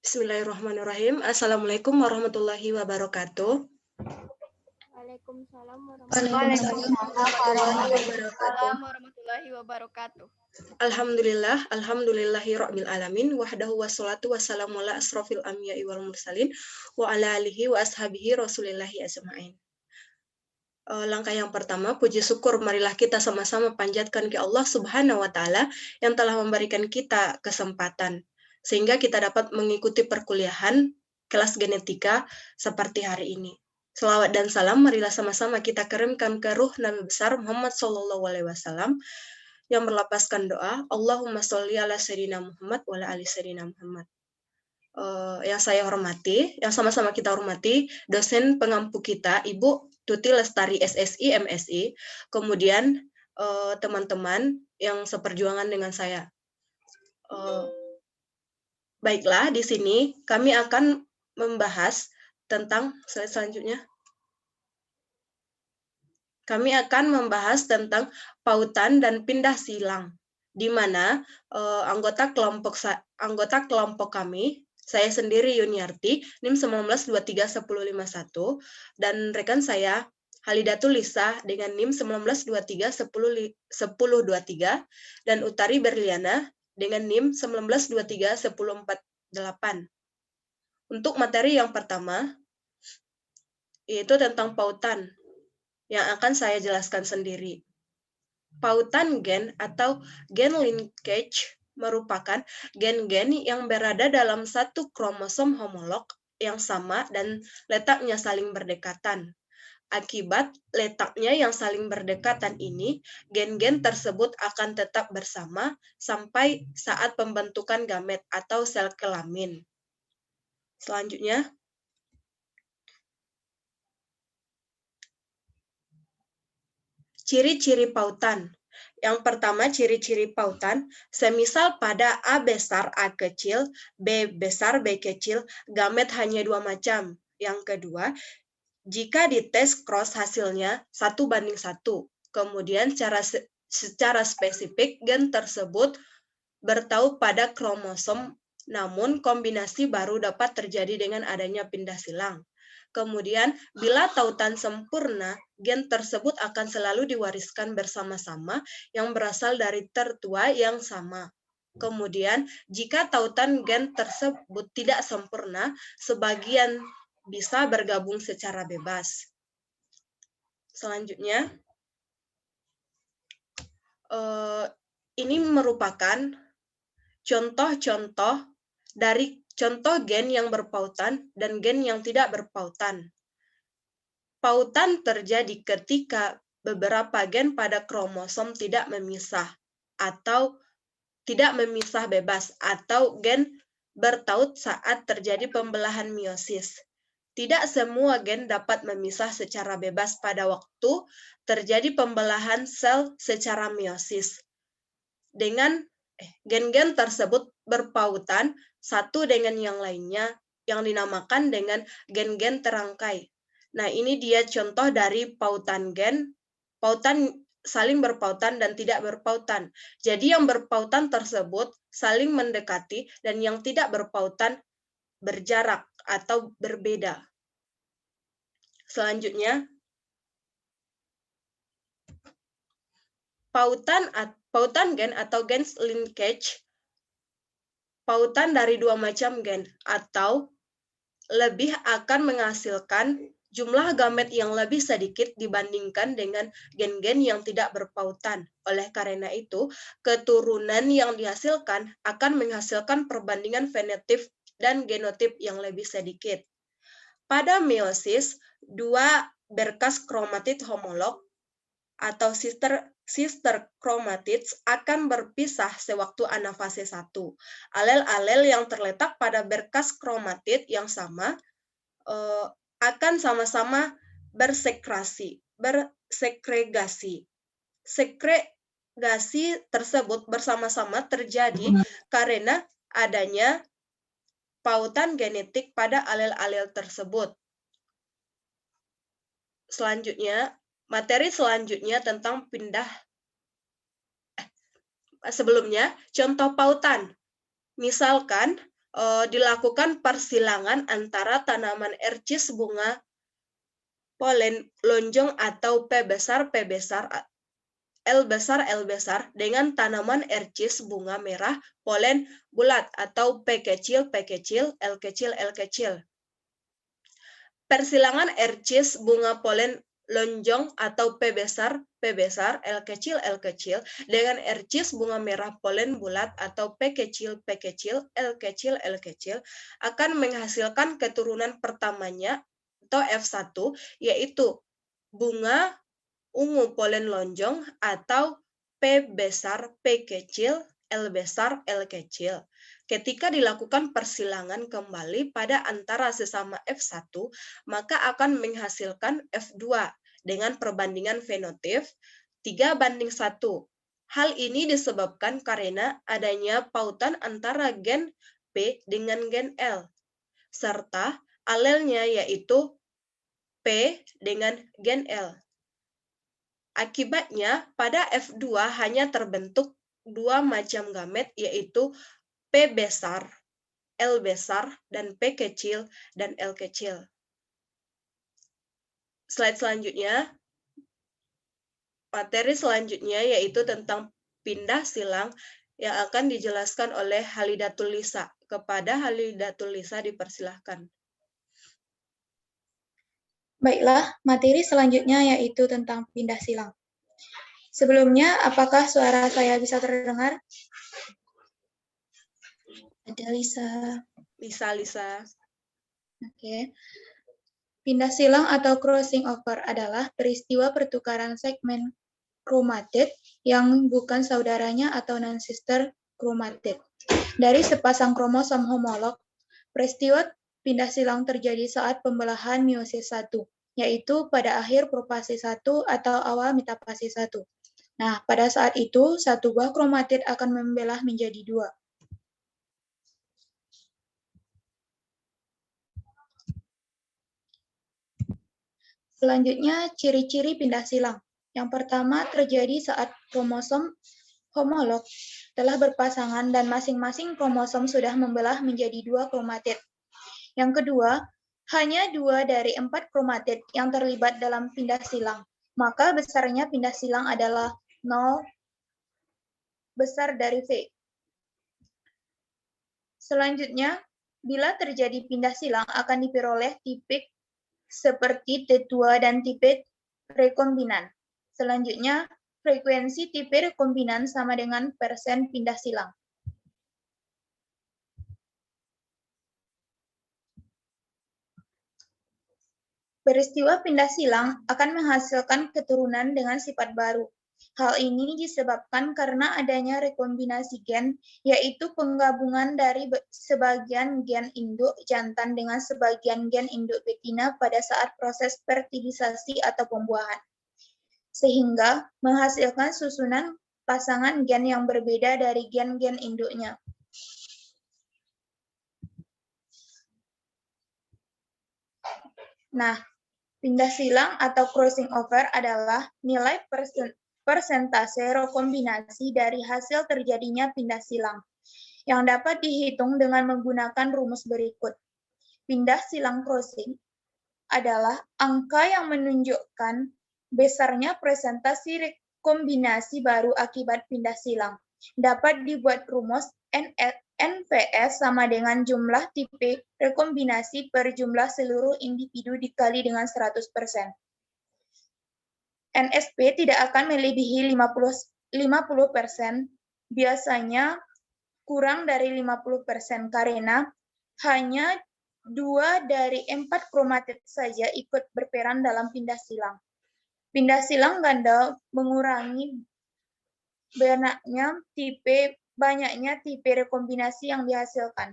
Bismillahirrahmanirrahim. Assalamualaikum warahmatullahi wabarakatuh. Waalaikumsalam Waalaikumsalam warahmatullahi wabarakatuh. warahmatullahi wabarakatuh. Alhamdulillahi rabbil alamin. Wahdahu wassalatu wassalamu ala asrofil anbiya'i wal mursalin wa ala alihi wa ashabihi rasulillahi ajma'in. Langkah yang pertama, puji syukur marilah kita sama-sama panjatkan ke Allah Subhanahu wa taala yang telah memberikan kita kesempatan sehingga kita dapat mengikuti perkuliahan kelas genetika seperti hari ini. Selawat dan salam marilah sama-sama kita kirimkan ke ruh Nabi besar Muhammad sallallahu alaihi wasallam yang berlapaskan doa Allahumma sholli ala sayyidina Muhammad wa ala ali sayyidina Muhammad. Yang saya hormati, yang sama-sama kita hormati, dosen pengampu kita, Ibu Tuti Lestari SSI MSI, kemudian teman-teman yang seperjuangan dengan saya. Baiklah, di sini kami akan membahas tentang slide selanjutnya. Kami akan membahas tentang pautan dan pindah silang, di mana anggota kelompok kami, saya sendiri Yuniarti, NIM 19231051, dan rekan saya Halidatul Lisa dengan NIM 19231023, dan Utari Berliana dengan NIM 19231048. Untuk materi yang pertama, yaitu tentang pautan, yang akan saya jelaskan sendiri. Pautan gen atau gen linkage merupakan gen-gen yang berada dalam satu kromosom homolog yang sama dan letaknya saling berdekatan. Akibat letaknya yang saling berdekatan ini, gen-gen tersebut akan tetap bersama sampai saat pembentukan gamet atau sel kelamin. Selanjutnya, ciri-ciri pautan. Yang pertama, ciri-ciri pautan, semisal pada A besar A kecil, B besar B kecil, gamet hanya 2 macam. Yang kedua, jika dites cross hasilnya 1:1. Kemudian secara spesifik gen tersebut bertaut pada kromosom, namun kombinasi baru dapat terjadi dengan adanya pindah silang. Kemudian, bila tautan sempurna, gen tersebut akan selalu diwariskan bersama-sama yang berasal dari tertua yang sama. Kemudian, jika tautan gen tersebut tidak sempurna, sebagian bisa bergabung secara bebas. Selanjutnya, ini merupakan contoh-contoh dari contoh gen yang berpautan dan gen yang tidak berpautan. Pautan terjadi ketika beberapa gen pada kromosom tidak memisah atau tidak memisah bebas atau gen bertaut saat terjadi pembelahan meiosis. Tidak semua gen dapat memisah secara bebas pada waktu terjadi pembelahan sel secara meiosis. Dengan gen-gen tersebut berpautan satu dengan yang lainnya yang dinamakan dengan gen-gen terangkai. Nah, ini dia contoh dari pautan gen, pautan saling berpautan dan tidak berpautan. Jadi yang berpautan tersebut saling mendekati dan yang tidak berpautan berjarak atau berbeda. Selanjutnya, pautan gen atau gen linkage, pautan dari 2 macam gen atau lebih akan menghasilkan jumlah gamet yang lebih sedikit dibandingkan dengan gen-gen yang tidak berpautan. Oleh karena itu, keturunan yang dihasilkan akan menghasilkan perbandingan fenotip dan genotip yang lebih sedikit. Pada meiosis, 2 berkas kromatid homolog atau sister chromatids akan berpisah sewaktu anafase 1. Alel-alel yang terletak pada berkas kromatid yang sama akan sama-sama bersekregasi. Segregasi tersebut bersama-sama terjadi karena adanya pautan genetik pada alel-alel tersebut. Selanjutnya, materi selanjutnya tentang pindah. Sebelumnya, contoh pautan. Misalkan dilakukan persilangan antara tanaman ercis bunga polen lonjong atau P besar L besar dengan tanaman ercis bunga merah polen bulat atau P kecil, L kecil. Persilangan ercis bunga polen lonjong atau P besar, L kecil dengan ercis bunga merah polen bulat atau P kecil, L kecil akan menghasilkan keturunan pertamanya atau F1 yaitu bunga ungu polen lonjong atau P besar, P kecil, L besar, L kecil. Ketika dilakukan persilangan kembali pada antara sesama F1, maka akan menghasilkan F2 dengan perbandingan fenotip 3:1. Hal ini disebabkan karena adanya pautan antara gen P dengan gen L, serta alelnya yaitu P dengan gen L. Akibatnya, pada F2 hanya terbentuk dua macam gamet yaitu P besar, L besar, dan P kecil, dan L kecil. Slide selanjutnya, materi selanjutnya yaitu tentang pindah silang yang akan dijelaskan oleh Halidatul Lisa. Kepada Halidatul Lisa dipersilahkan. Baiklah, materi selanjutnya yaitu tentang pindah silang. Sebelumnya, apakah suara saya bisa terdengar? Ada Lisa. Lisa. Oke. Pindah silang atau crossing over adalah peristiwa pertukaran segmen kromatid yang bukan saudaranya atau non-sister kromatid dari sepasang kromosom homolog. Peristiwa pindah silang terjadi saat pembelahan meiosis 1, yaitu pada akhir profase 1 atau awal metafase 1. Nah, pada saat itu, satu buah kromatid akan membelah menjadi dua. Selanjutnya, ciri-ciri pindah silang. Yang pertama terjadi saat kromosom homolog telah berpasangan dan masing-masing kromosom sudah membelah menjadi dua kromatid. Yang kedua, hanya 2 dari 4 kromatid yang terlibat dalam pindah silang. Maka besarnya pindah silang adalah 0 besar dari V. Selanjutnya, bila terjadi pindah silang akan diperoleh tipe seperti T2 dan tipe rekombinan. Selanjutnya, frekuensi tipe rekombinan sama dengan persen pindah silang. Peristiwa pindah silang akan menghasilkan keturunan dengan sifat baru. Hal ini disebabkan karena adanya rekombinasi gen, yaitu penggabungan dari sebagian gen induk jantan dengan sebagian gen induk betina pada saat proses fertilisasi atau pembuahan, sehingga menghasilkan susunan pasangan gen yang berbeda dari gen-gen induknya. Nah, pindah silang atau crossing over adalah nilai persentase rekombinasi dari hasil terjadinya pindah silang, yang dapat dihitung dengan menggunakan rumus berikut. Pindah silang crossing adalah angka yang menunjukkan besarnya presentasi rekombinasi baru akibat pindah silang. Dapat dibuat rumus NPS sama dengan jumlah tipe rekombinasi per jumlah seluruh individu dikali dengan 100%. NSP tidak akan melebihi 50%, biasanya kurang dari 50% karena hanya 2 dari 4 kromatid saja ikut berperan dalam pindah silang. Pindah silang ganda mengurangi banyaknya tipe rekombinasi yang dihasilkan.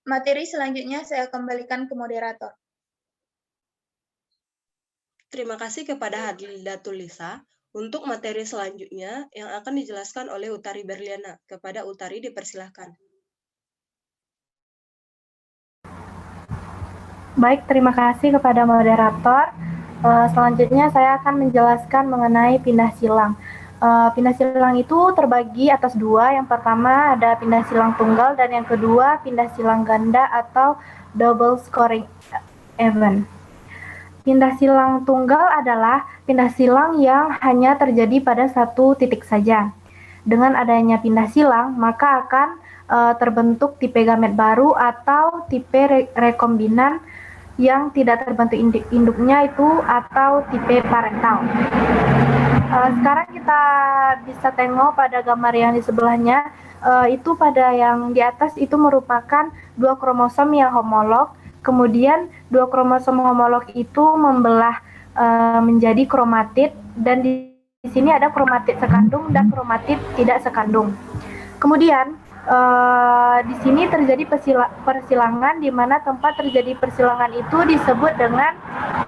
Materi selanjutnya saya kembalikan ke moderator. Terima kasih kepada Halidatul Lisa. Untuk materi selanjutnya yang akan dijelaskan oleh Utari Berliana. Kepada Utari dipersilahkan. Baik, terima kasih kepada moderator. Selanjutnya saya akan menjelaskan mengenai pindah silang. Pindah silang itu terbagi atas dua. Yang pertama ada pindah silang tunggal dan yang kedua pindah silang ganda atau double scoring event. Pindah silang tunggal adalah pindah silang yang hanya terjadi pada satu titik saja. Dengan adanya pindah silang, maka akan terbentuk tipe gamet baru atau tipe rekombinan yang tidak terbentuk induknya itu atau tipe parental. Sekarang kita bisa tengok pada gambar yang di sebelahnya, itu pada yang di atas itu merupakan dua kromosom yang homolog, kemudian dua kromosom homolog itu membelah menjadi kromatid, dan di sini ada kromatid sekandung dan kromatid tidak sekandung. Kemudian di sini terjadi persilangan, di mana tempat terjadi persilangan itu disebut dengan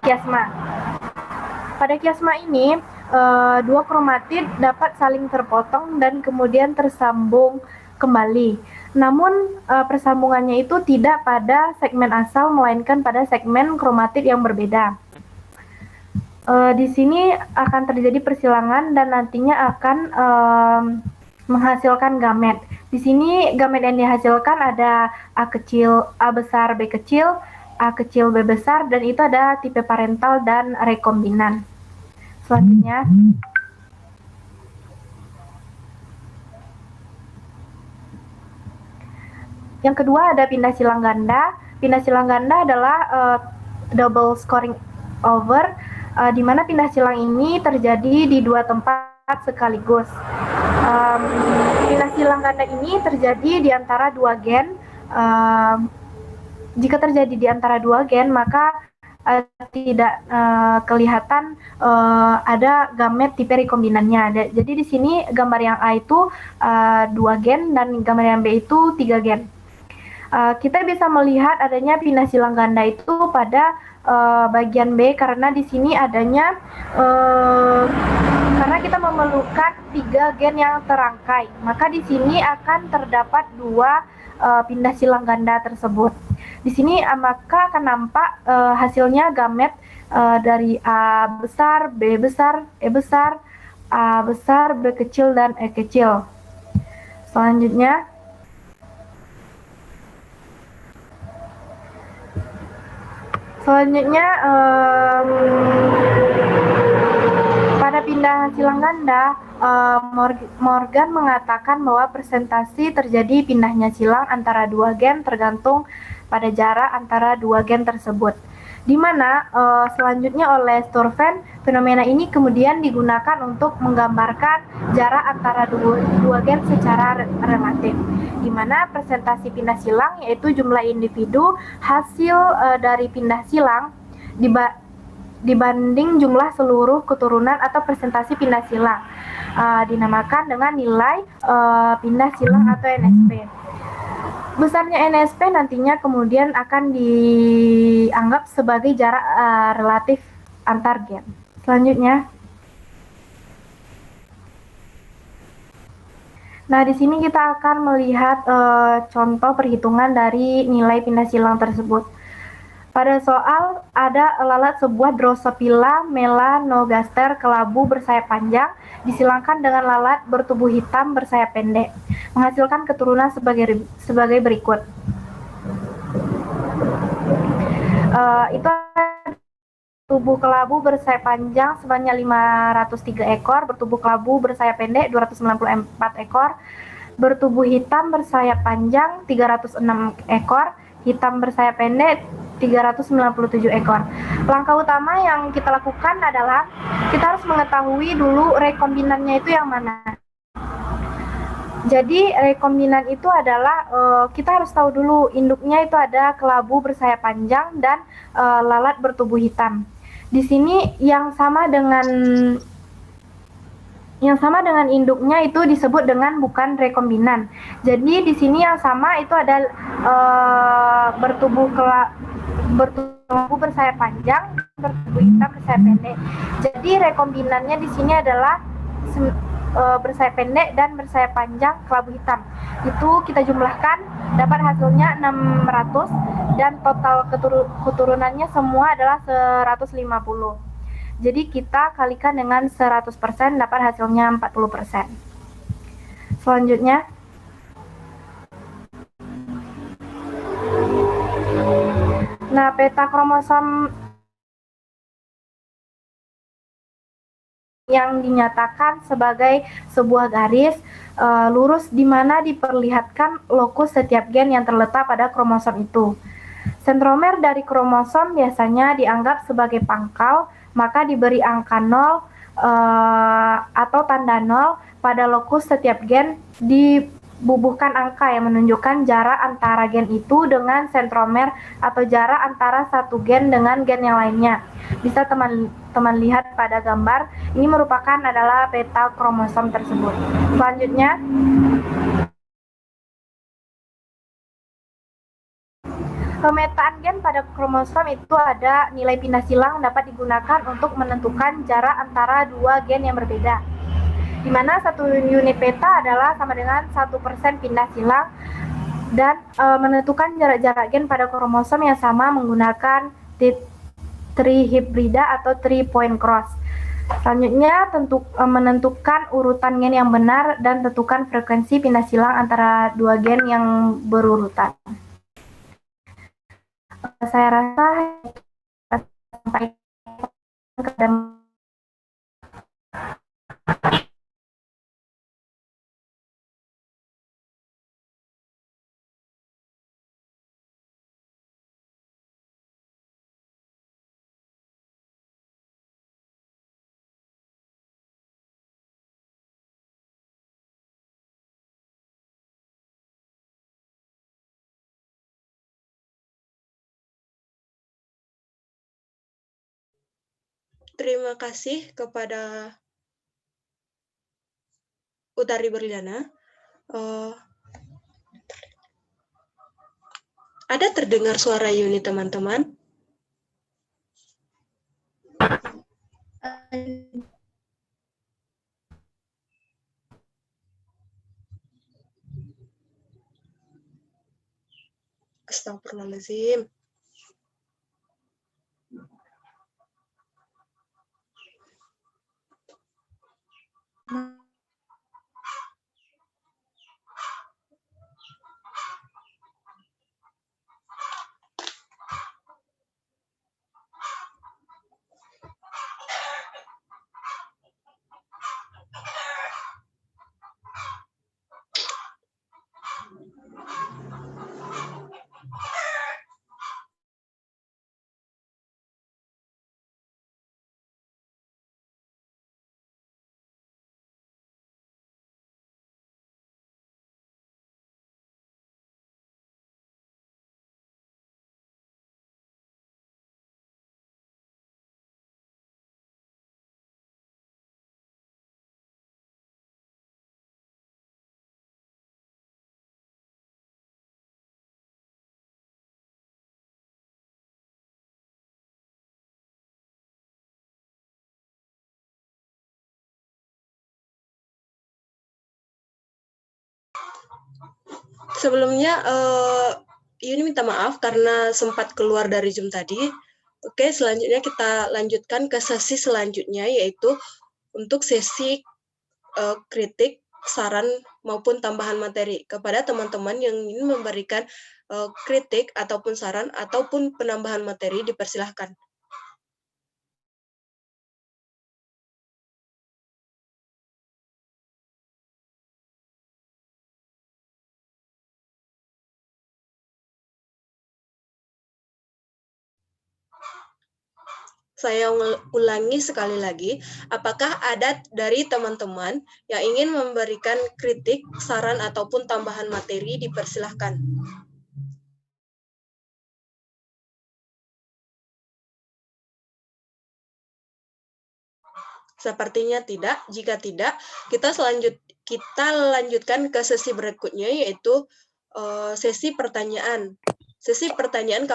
kiasma. Pada kiasma ini, dua kromatid dapat saling terpotong dan kemudian tersambung kembali. Namun persambungannya itu tidak pada segmen asal, melainkan pada segmen kromatid yang berbeda. Di sini akan terjadi persilangan dan nantinya akan menghasilkan gamet. Di sini gamet yang dihasilkan ada A kecil, A besar, B kecil, A kecil, B besar, dan itu ada tipe parental dan rekombinan. Selanjutnya, yang kedua ada pindah silang ganda. Pindah silang ganda adalah double scoring over, di mana pindah silang ini terjadi di dua tempat sekaligus. Pindah silang ganda ini terjadi di antara dua gen. Jika terjadi di antara dua gen, maka tidak kelihatan ada gamet tipe rekombinannya. Jadi di sini gambar yang A itu 2 gen dan gambar yang B itu 3 gen. Kita bisa melihat adanya pindah silang ganda itu pada bagian B karena di sini adanya karena kita memerlukan 3 gen yang terangkai, maka di sini akan terdapat 2 pindah silang ganda tersebut. Di sini maka akan nampak hasilnya gamet dari A besar, B besar, E besar, A besar, B kecil, dan E kecil. Selanjutnya, pada pindah silang ganda, Morgan mengatakan bahwa presentasi terjadi pindahnya silang antara 2 gen tergantung pada jarak antara 2 gen tersebut. Di mana selanjutnya oleh Sturven, fenomena ini kemudian digunakan untuk menggambarkan jarak antara dua gen secara relatif. Di mana presentasi pindah silang yaitu jumlah individu hasil dari pindah silang dibanding jumlah seluruh keturunan atau presentasi pindah silang, dinamakan dengan nilai pindah silang atau NSP. Besarnya NSP nantinya kemudian akan dianggap sebagai jarak relatif antar gen. Selanjutnya, nah di sini kita akan melihat contoh perhitungan dari nilai pindah silang tersebut. Pada soal ada lalat sebuah Drosophila melanogaster kelabu bersayap panjang disilangkan dengan lalat bertubuh hitam bersayap pendek, menghasilkan keturunan sebagai berikut. Itu tubuh kelabu bersayap panjang sebanyak 503 ekor, bertubuh kelabu bersayap pendek 294 ekor, bertubuh hitam bersayap panjang 306 ekor, hitam bersayap pendek 397 ekor. Langkah utama yang kita lakukan adalah kita harus mengetahui dulu rekombinannya itu yang mana. Jadi rekombinan itu adalah kita harus tahu dulu induknya itu ada kelabu bersayap panjang dan lalat bertubuh hitam. Di sini yang sama dengan induknya itu disebut dengan bukan rekombinan. Jadi di sini yang sama itu ada bertubuh bersayap panjang, bertubuh hitam bersayap pendek. Jadi rekombinannya di sini adalah bersayap pendek dan bersayap panjang kelabu hitam. Itu kita jumlahkan dapat hasilnya 600 dan total keturunannya semua adalah 150. Jadi kita kalikan dengan 100% dapat hasilnya 40%. Selanjutnya, nah peta kromosom yang dinyatakan sebagai sebuah garis lurus di mana diperlihatkan lokus setiap gen yang terletak pada kromosom itu. Sentromer dari kromosom biasanya dianggap sebagai pangkal, maka diberi angka 0 atau tanda 0 pada lokus setiap gen, dibubuhkan angka yang menunjukkan jarak antara gen itu dengan sentromer atau jarak antara satu gen dengan gen yang lainnya. Bisa teman-teman lihat pada gambar, ini merupakan adalah peta kromosom tersebut. Selanjutnya, pemetaan gen pada kromosom itu ada nilai pindah silang dapat digunakan untuk menentukan jarak antara dua gen yang berbeda, di mana satu unit peta adalah sama dengan 1% pindah silang, dan menentukan jarak-jarak gen pada kromosom yang sama menggunakan trihibrida atau 3-point cross. Selanjutnya, menentukan urutan gen yang benar dan tentukan frekuensi pindah silang antara dua gen yang berurutan. Saya rasa sampai kepada Terima kasih kepada Utari Berliana. Ada terdengar suara Yuni, teman-teman? Astagfirullahaladzim. Sebelumnya, Yuni minta maaf karena sempat keluar dari Zoom tadi. Oke, selanjutnya kita lanjutkan ke sesi selanjutnya, yaitu untuk sesi kritik, saran, maupun tambahan materi. Kepada teman-teman yang ingin memberikan kritik ataupun saran ataupun penambahan materi, dipersilahkan. Saya ulangi sekali lagi, apakah ada dari teman-teman yang ingin memberikan kritik, saran, ataupun tambahan materi, dipersilahkan. Sepertinya tidak. Jika tidak, kita lanjutkan ke sesi berikutnya, yaitu sesi pertanyaan. Sesi pertanyaan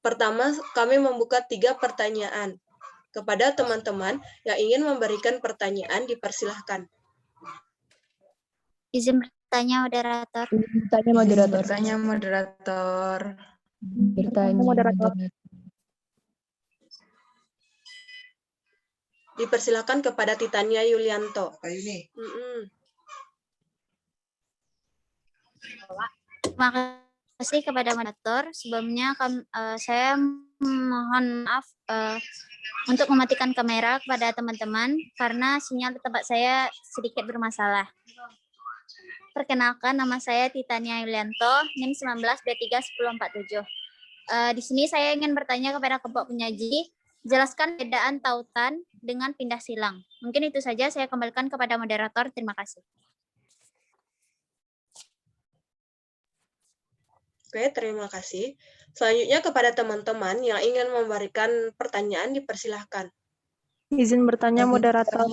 pertama kami membuka 3 pertanyaan. Kepada teman-teman yang ingin memberikan pertanyaan, dipersilahkan. Izin bertanya, moderator. Bertanya moderator. Bertanya moderator. Bertanya moderator. Dipersilakan kepada Titania Yulianto. Terima kasih kepada moderator. Sebelumnya saya mohon maaf untuk mematikan kamera kepada teman-teman karena sinyal di tempat saya sedikit bermasalah. Perkenalkan, nama saya Titania Yulianto, NIM 19231047. Di sini saya ingin bertanya kepada kelompok penyaji, jelaskan perbedaan tautan dengan pindah silang. Mungkin itu saja, saya kembalikan kepada moderator. Terima kasih. Oke, terima kasih. Selanjutnya kepada teman-teman yang ingin memberikan pertanyaan dipersilahkan. Izin bertanya moderator.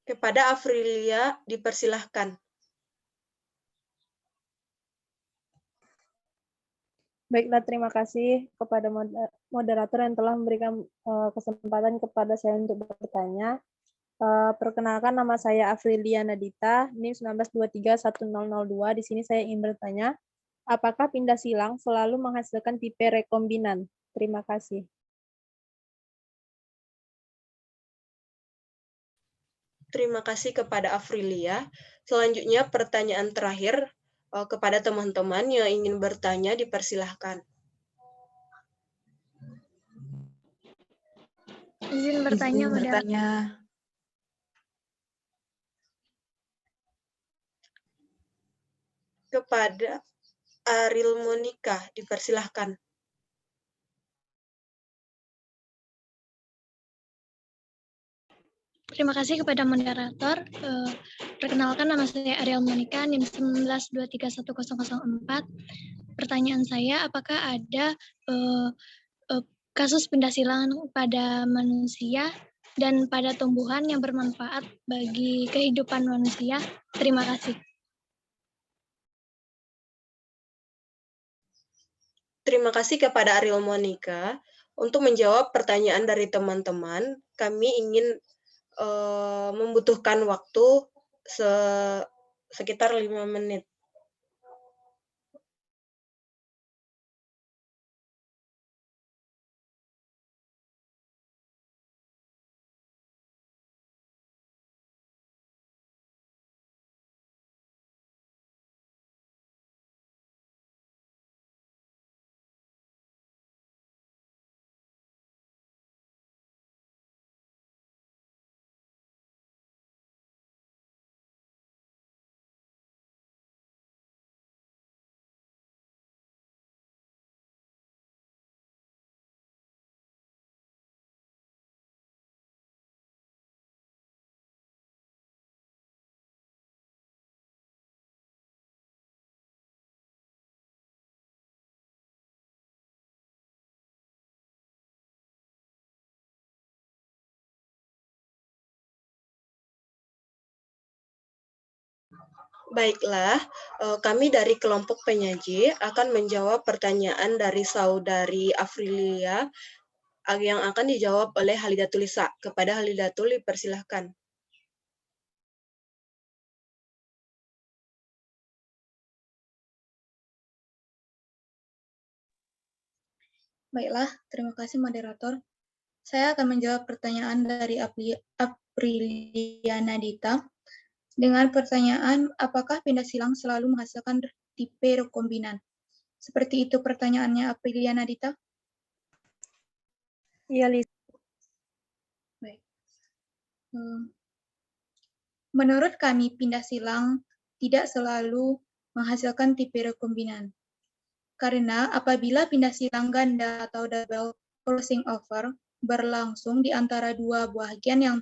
Kepada Afrilia dipersilahkan. Baiklah, terima kasih kepada moderator yang telah memberikan kesempatan kepada saya untuk bertanya. Perkenalkan, nama saya Afrilia Nadita, NIM 19231002. Di sini saya ingin bertanya, apakah pindah silang selalu menghasilkan tipe rekombinan? Terima kasih. Terima kasih kepada Afrilia. Selanjutnya pertanyaan terakhir kepada teman-teman yang ingin bertanya dipersilahkan. Izin bertanya, moderator. Kepada Ariel Monica dipersilahkan. Terima kasih kepada moderator. Perkenalkan, nama saya Ariel Monica, NIM 19231004. Pertanyaan saya, apakah ada kasus pindah silang pada manusia dan pada tumbuhan yang bermanfaat bagi kehidupan manusia? Terima kasih. Terima kasih kepada Ariel Monica. Untuk menjawab pertanyaan dari teman-teman, kami ingin membutuhkan waktu sekitar 5 menit. Baiklah, kami dari kelompok penyaji akan menjawab pertanyaan dari saudari Afrilia yang akan dijawab oleh Halidatul Lisa. Kepada Halidatul dipersilahkan. Baiklah, terima kasih moderator. Saya akan menjawab pertanyaan dari Aprilia Nadita dengan pertanyaan, apakah pindah silang selalu menghasilkan tipe rekombinan? Seperti itu pertanyaannya Aprilia Nadita? Iya, Lisa. Baik. Menurut kami, pindah silang tidak selalu menghasilkan tipe rekombinan. Karena apabila pindah silang ganda atau double crossing over berlangsung di antara dua buah gen yang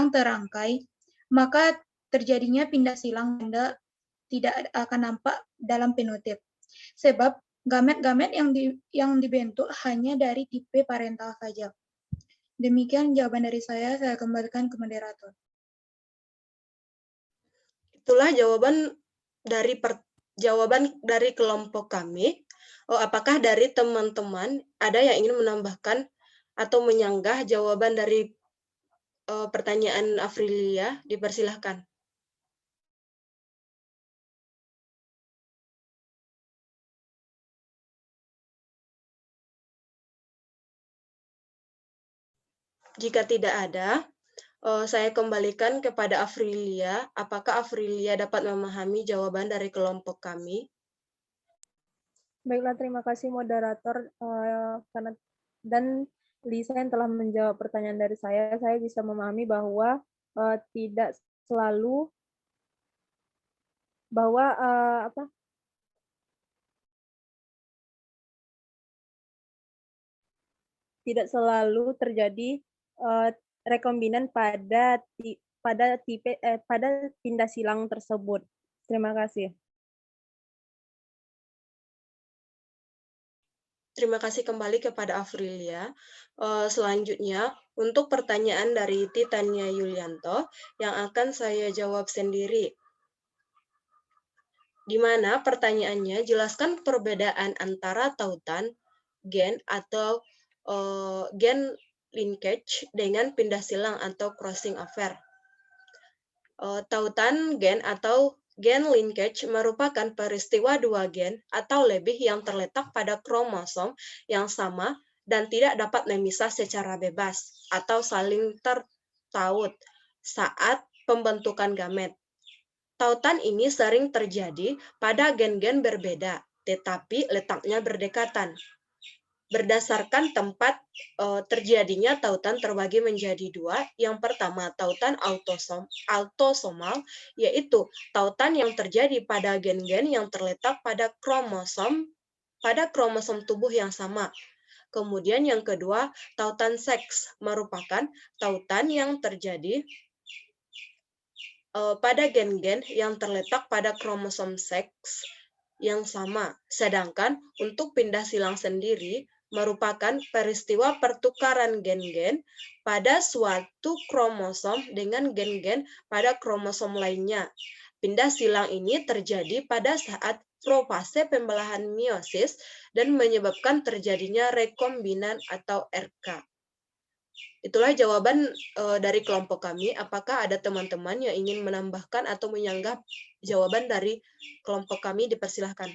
terangkai, maka terjadinya pindah silang ganda tidak akan nampak dalam fenotip. Sebab gamet-gamet yang dibentuk hanya dari tipe parental saja. Demikian jawaban dari saya kembalikan ke moderator. Itulah jawaban dari kelompok kami. Apakah dari teman-teman ada yang ingin menambahkan atau menyanggah jawaban dari pertanyaan Afrilia? Dipersilahkan. Jika tidak ada, saya kembalikan kepada Afrilia. Apakah Afrilia dapat memahami jawaban dari kelompok kami? Baiklah, terima kasih moderator karena dan Lisa yang telah menjawab pertanyaan dari saya bisa memahami bahwa tidak selalu bahwa tidak selalu terjadi rekombinan pada pindah silang tersebut. Terima kasih. Terima kasih kembali kepada Afrilia. Selanjutnya, untuk pertanyaan dari Titania Yulianto yang akan saya jawab sendiri. Di mana pertanyaannya, jelaskan perbedaan antara tautan, gen, atau gen linkage dengan pindah silang atau crossing over. Tautan gen atau gen linkage merupakan peristiwa dua gen atau lebih yang terletak pada kromosom yang sama dan tidak dapat memisah secara bebas atau saling tertaut saat pembentukan gamet. Tautan ini sering terjadi pada gen-gen berbeda, tetapi letaknya berdekatan. Berdasarkan tempat terjadinya tautan terbagi menjadi dua. Yang pertama, tautan autosomal, yaitu tautan yang terjadi pada gen-gen yang terletak pada kromosom tubuh yang sama. Kemudian yang kedua, tautan seks, merupakan tautan yang terjadi pada gen-gen yang terletak pada kromosom seks yang sama. Sedangkan untuk pindah silang sendiri merupakan peristiwa pertukaran gen-gen pada suatu kromosom dengan gen-gen pada kromosom lainnya. Pindah silang ini terjadi pada saat profase pembelahan meiosis dan menyebabkan terjadinya rekombinan atau RK. Itulah jawaban dari kelompok kami. Apakah ada teman-teman yang ingin menambahkan atau menyanggah jawaban dari kelompok kami? Dipersilahkan.